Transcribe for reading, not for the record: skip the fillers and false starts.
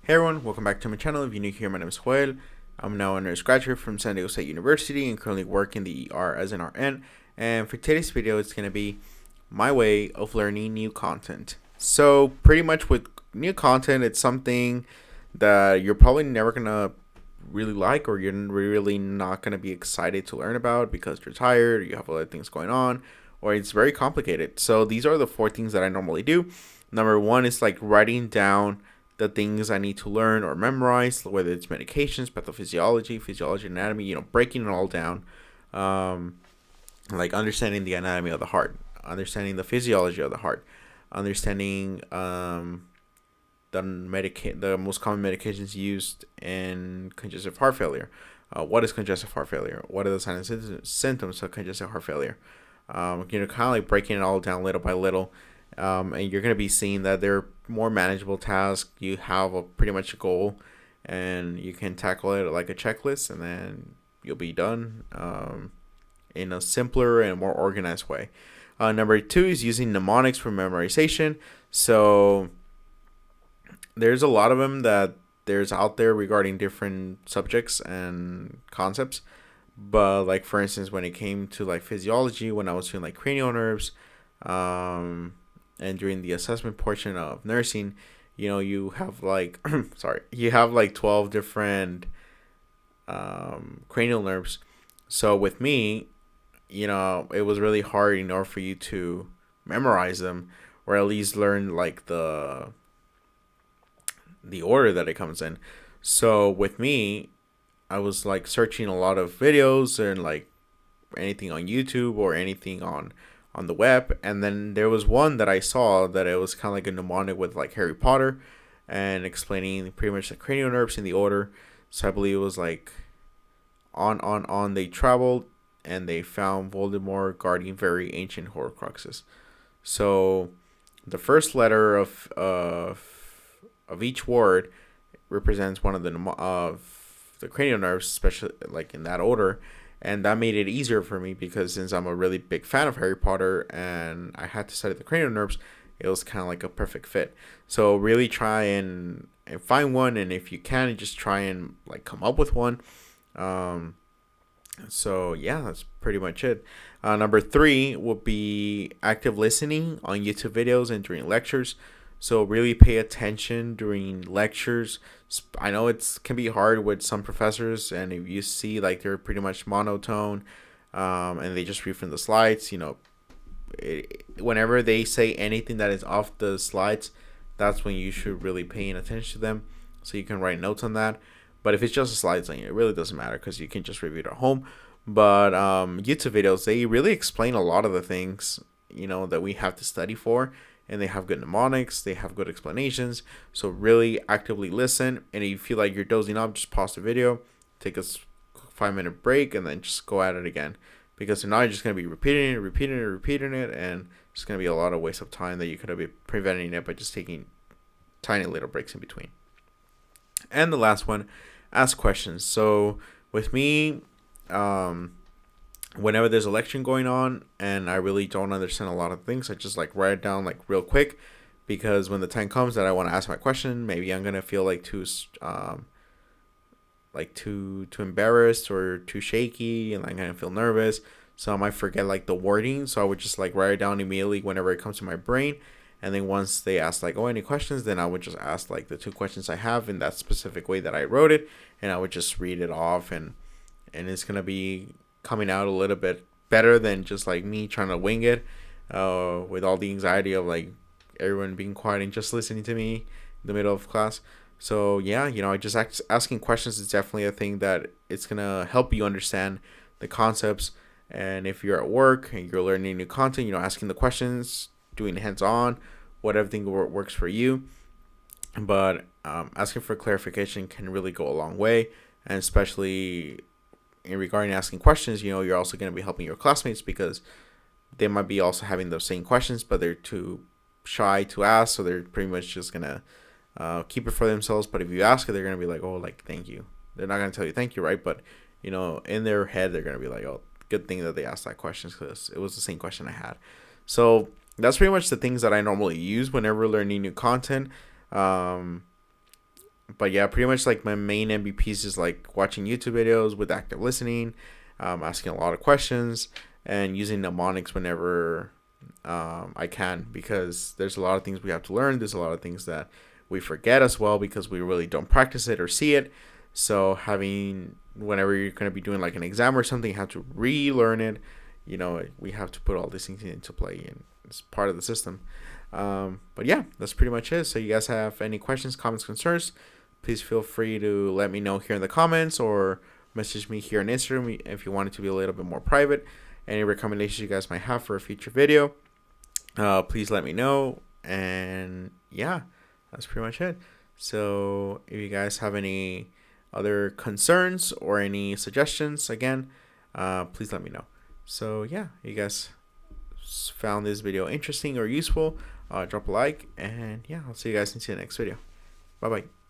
Hey everyone, welcome back to my channel. If you're new here, my name is Joel. I'm now a nurse graduate from San Diego State University and currently work in the ER as an RN. And for today's video, it's going to be my way of learning new content. So pretty much with new content, it's something that you're probably never going to really like, or you're really not going to be excited to learn about because you're tired, or you have other things going on, or it's very complicated. So these are the 4 things that I normally do. Number 1 is like writing down the things I need to learn or memorize, whether it's medications, pathophysiology, physiology, anatomy, breaking it all down. Like understanding the anatomy of the heart, understanding the physiology of the heart, understanding the most common medications used in congestive heart failure. What is congestive heart failure? What are the signs and symptoms of congestive heart failure? Kind of like breaking it all down little by little. And you're going to be seeing that they're more manageable tasks. You have pretty much a goal, and you can tackle it like a checklist, and then you'll be done in a simpler and more organized way. Number 2 is using mnemonics for memorization. So there's a lot of them that there's out there regarding different subjects and concepts. But like for instance, when it came to like physiology, when I was doing like cranial nerves, and during the assessment portion of nursing, you have like you have like 12 different cranial nerves. So with me, it was really hard in order for you to memorize them, or at least learn like the order that it comes in. So with me, I was like searching a lot of videos and like anything on YouTube or anything on the web, and then there was one that I saw that it was kind of like a mnemonic with like Harry Potter and explaining pretty much the cranial nerves in the order. So I believe it was like on they traveled and they found Voldemort guarding very ancient Horcruxes. So the first letter of each word represents one of the cranial nerves, especially like in that order. And that made it easier for me because since I'm a really big fan of Harry Potter and I had to study the cranial nerves, it was kind of like a perfect fit. So really try and find one, and if you can, just try and like come up with one. So yeah, that's pretty much it. Number 3 would be active listening on YouTube videos and during lectures. So really pay attention during lectures. I know it can be hard with some professors, and if you see like they're pretty much monotone, and they just read from the slides, whenever they say anything that is off the slides, that's when you should really pay attention to them. So you can write notes on that. But if it's just a slide thing, it really doesn't matter because you can just review it at home. But YouTube videos, they really explain a lot of the things that we have to study for. And they have good mnemonics, they have good explanations. So really actively listen. And if you feel like you're dozing off, just pause the video, take a 5-minute break, and then just go at it again. Because now you're just going to be repeating it, and it's going to be a lot of waste of time that you could have been preventing it by just taking tiny little breaks in between. And the last one, ask questions. So with me, whenever there's a lecture going on and I really don't understand a lot of things, I just like write it down like real quick, because when the time comes that I want to ask my question, maybe I'm gonna feel like too embarrassed or too shaky, and I'm gonna feel nervous, so I might forget like the wording. So I would just like write it down immediately whenever it comes to my brain, and then once they ask like, oh, any questions, then I would just ask like the 2 questions I have in that specific way that I wrote it, and I would just read it off, and it's gonna be coming out a little bit better than just like me trying to wing it, with all the anxiety of like everyone being quiet and just listening to me in the middle of class. So yeah, just asking questions is definitely a thing that it's gonna help you understand the concepts. And if you're at work and you're learning new content, asking the questions, doing hands-on, whatever thing works for you. But asking for clarification can really go a long way, and especially in regarding asking questions, you're also going to be helping your classmates, because they might be also having those same questions, but they're too shy to ask, so they're pretty much just going to keep it for themselves. But if you ask it, they're going to be like, oh, like, thank you. They're not going to tell you thank you, right? But, in their head, they're going to be like, oh, good thing that they asked that question, because it was the same question I had. So that's pretty much the things that I normally use whenever learning new content. But yeah, pretty much like my main MVPs is like watching YouTube videos with active listening, asking a lot of questions, and using mnemonics whenever I can, because there's a lot of things we have to learn. There's a lot of things that we forget as well because we really don't practice it or see it. So having, whenever you're going to be doing like an exam or something, you have to relearn it. You know, we have to put all these things into play, and it's part of the system. But yeah, that's pretty much it. So you guys have any questions, comments, concerns, please feel free to let me know here in the comments, or message me here on Instagram if you want it to be a little bit more private. Any recommendations you guys might have for a future video, please let me know. And yeah, that's pretty much it. So if you guys have any other concerns or any suggestions, again, please let me know. So yeah, you guys found this video interesting or useful, drop a like, and yeah, I'll see you guys in the next video. Bye bye.